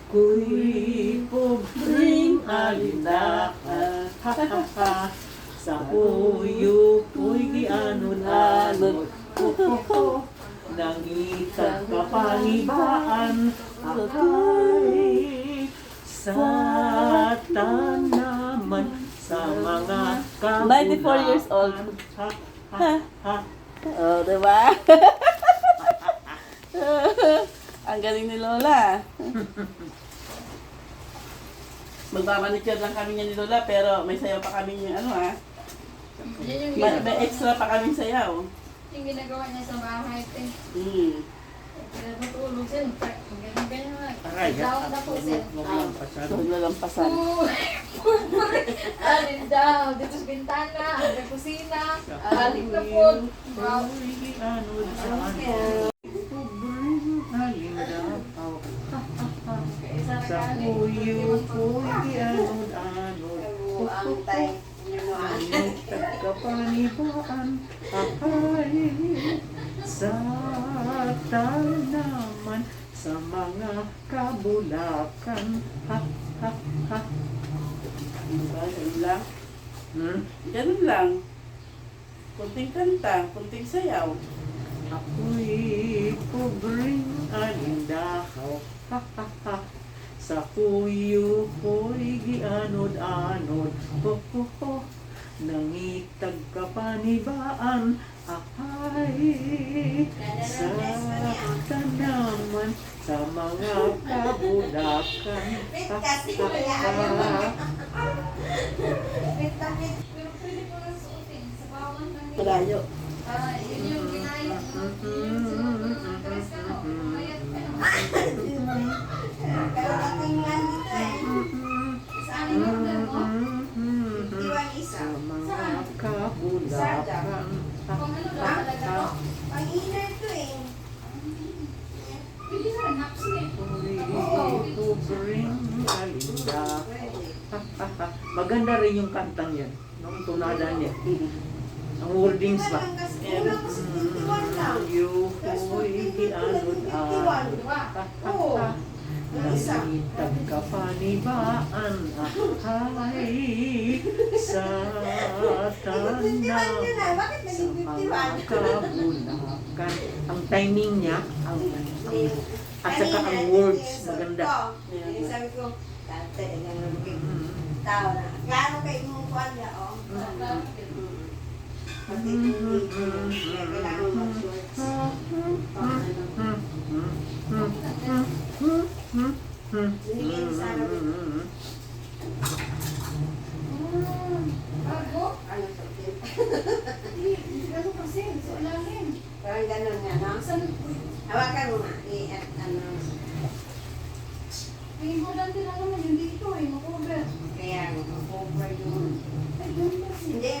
Ako'y pobreng alindakan, ha ha ha. Sa puyo ko'y gianon-anon, ho ho ho. Nangitag kapanibaan, akay sa tanaman, sa mga 94 years old. Ha ha ha. Oh, diba? Ang galing ni Lola. Magmamanicure lang kami niya ni Lola, pero may sayaw pa kami yung ano ha. Yan yung May extra pa kaming sayaw. yung ginagawa niya sa bahay, te. Pinatutulog siya. Ganyan-ganyan nga. Aray, Daw na po siya. Huwag nalampasan. Alin daw. Dito sa bintana. Sa kusina. Alin na po. Wow. Isa na Sa kali. puyo ko'y gianon-anon, Nangit kapanibaan, akay sa tanaman, sa mga kabulakan, ha ha ha. Diba? Ganun lang. Hmm? Ganun lang. Kunting kanta, kunting sayaw. Ako'y pobreng alindahaw, ha ha ha. Sa puyo ko'y gianod-anod, ho ho ho. Nangitag kapanibaan, akay sa tanaman, sa mga kabulakan, ha ha ha. Pero pwede po na suotin. Sa bawang kanya. Malayo. Yun yung ginaya. Yun yung mga tres ka no. Mayat ka no. Sa anin yung demo. Sa mga kabulakan, ha Kung ano ha ba talaga ha. to. Pwede na rin. Naps niya. Ako'y pobreng alindahaw. Maganda rin yung kantang yan, yung tunada niya. Ang wordings ba? You ko'y gianod-anod, nangitag kapanibaan, akay sa tanaman, sa mga kabulakan. Ang timing niya, at saka ang words, maganda. Sabi ko, tate, tao na. Klaro kayo mo po niya, oh. Pati hindi ko, kailangan mag-shorts. Binigyan sa akin. Bago? Ano to, Tim? Bago kasi. So, alamin. Parang ganun nga, no? Saan? Hawakan mo nga. Ano, May importante lang naman yung dito eh. Makover. kaya, over yun. Ay, doon kasi. Hindi,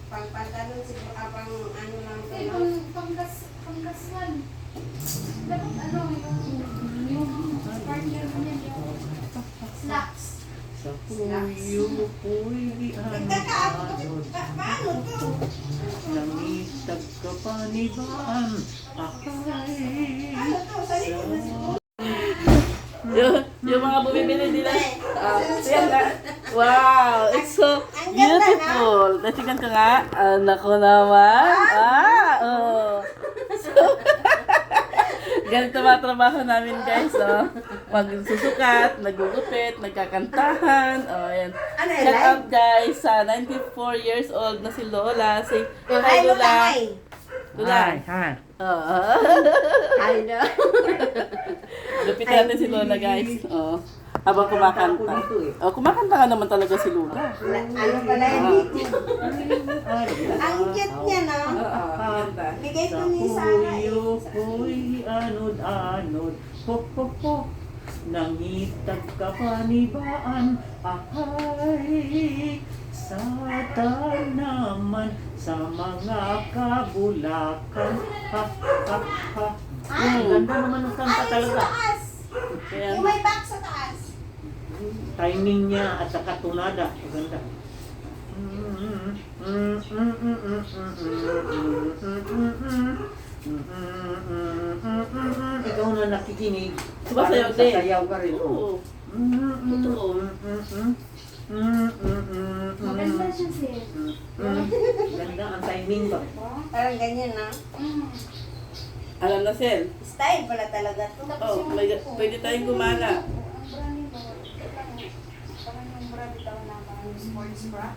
pang pantalon siguro, pang ano lang to, Eh, no? pangkaswan. Dapat ano, yung partner mo niya, yung slacks. Sa puyo ko'y gianod-anod, Paano to? nangitag kapanibaan, akay Ano to? Sarili mo siguro. Yung mga bumibili nila. Yan na. Wow, it's so beautiful. Natigan ka nga. Nako naman. Oh. Ganito mga trabaho namin guys. Oh. Magsusukat, nagugupit, nagkakantahan. Oh, yan. Ano yun, Shout live? out guys sa 94 years old na si Lola. Say hi Hi, Lola. Lola. Hi. Lola. hi. Oh. Hi, no? Lupit natin si Lola guys. Oh. Habang kumakanta. Oh, kumakanta ka naman talaga si Lola. Ano pala yun dito? Ang cute niya, no? Kanta. Bigay Sa ko ni Sarah eh. puyo ko'y gianod-anod, ho ho ho. Nangitag kapanibaan, akay sa tanaman, sa mga kabulakan, ha ha ha. Ang ganda naman ng kanta Ay, sa talaga. taas! Kaya, Yung may back sa taas. Timing niya at saka tunada, maganda. Ikaw na nakikinig. Sumasayaw parang din. sasayaw ka rin. Oo. Totoo. Maganda siya siya. Ganda ang timing ba? Parang ganyan na. Alam na, Sel. Style pala talaga to. Oh, pwede tayong gumala. Ang branding ba? Parang yung branding daw na parang sports bra.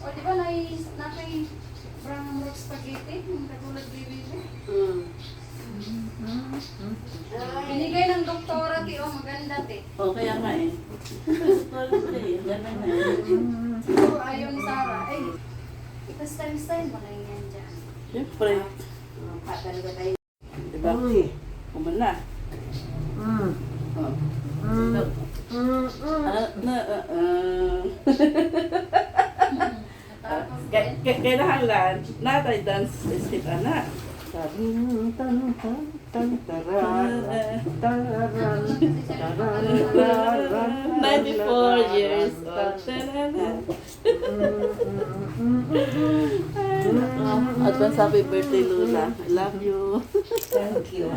O di ba nakay brand ng rock spaghetti? Yung katulad BBB. Binigay ng doktora, ti. O, maganda, ti. Oh, kaya nga eh. Ganda na eh. Siguro ayaw ni Sarah. Ay, style mo na yan dyan. Siyempre. Pa talaga tayo. Diba? Uy. Kumala. Oh. Tapos din. Kailangan natay dance step anak. 94 years old. Advance happy birthday, Lola. I love you. Thank you.